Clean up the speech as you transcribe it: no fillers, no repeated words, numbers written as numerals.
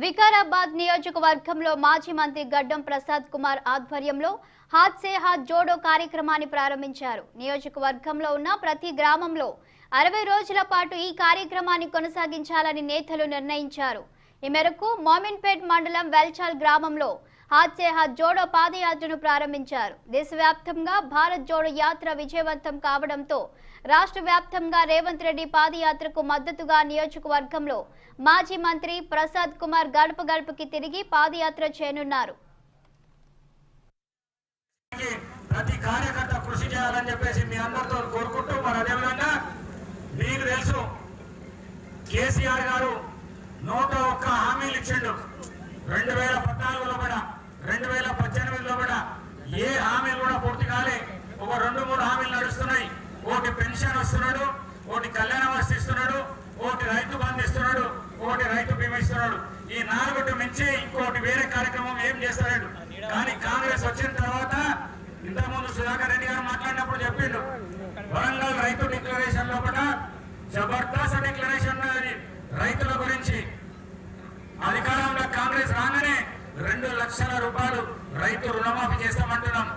వికారాబాద్ నియోజకవర్గంలో మాజీ మంత్రి గడ్డం ప్రసాద్ కుమార్ ఆధ్వర్యంలో హాత్ సే హాత్ జోడో కార్యక్రమాన్ని ప్రారంభించారు. నియోజకవర్గంలో ఉన్న ప్రతి గ్రామంలో 60 రోజుల పాటు ఈ కార్యక్రమాన్ని కొనసాగించాలని నేతలు నిర్ణయించారు. ఈ మేరకు మోమిన్పేట్ మండలం వెల్చాల్ గ్రామంలో హాత్ సే హాత్ జోడో పాదయాత్రను ప్రారంభించారు. దేశవ్యాప్తంగా భారత్ జోడో యాత్ర విజయవంతం కావడంతో రాష్ట్ర వ్యాప్తంగా రేవంత్ రెడ్డి పాదయాత్రకు మద్దతుగా నియోజకవర్గంలో మాజీ మంత్రి ప్రసాద్ కుమార్ గడప గడపకి తిరిగి పాదయాత్ర చేయనున్నారు. ప్రతి కార్యకర్త కృషి చేయాలని చెప్పేసి మీ అందరితో కోరుకుంటూ మరి అదేవిధంగా మీకు తెలుసు కేసీఆర్ గారు 101 హామీలు ఇచ్చిండు. 2014లో కూడా 2018లో కూడా ఏ హామీలు కూడా పూర్తి కాలే. ఒక 2-3 హామీలు నడుస్తున్నాయి. ఒకటి పెన్షన్ వస్తున్నాడు, ఒకటి కళ్యాణ వస్తు ఇస్తున్నాడు, ఒకటి రైతు బంధు ఇస్తున్నాడు, ఒకటి రైతు బీమా ఇస్తున్నాడు. ఈ 4టి మించి ఇంకోటి వేరే కార్యక్రమం ఏం చేస్తాడు. కానీ కాంగ్రెస్ వచ్చిన తర్వాత ఇంతకుముందు సుధాకర్ రెడ్డి గారు మాట్లాడినప్పుడు చెప్పిండు, వరంగల్ రైతు డిక్లరేషన్ లో కూడా జబర్దస్త్ డిక్లరేషన్ రైతుల గురించి. అధికారంలో కాంగ్రెస్ రాగానే 2 లక్షల రూపాయలు రైతు రుణమాఫీ చేస్తామంటున్నాం.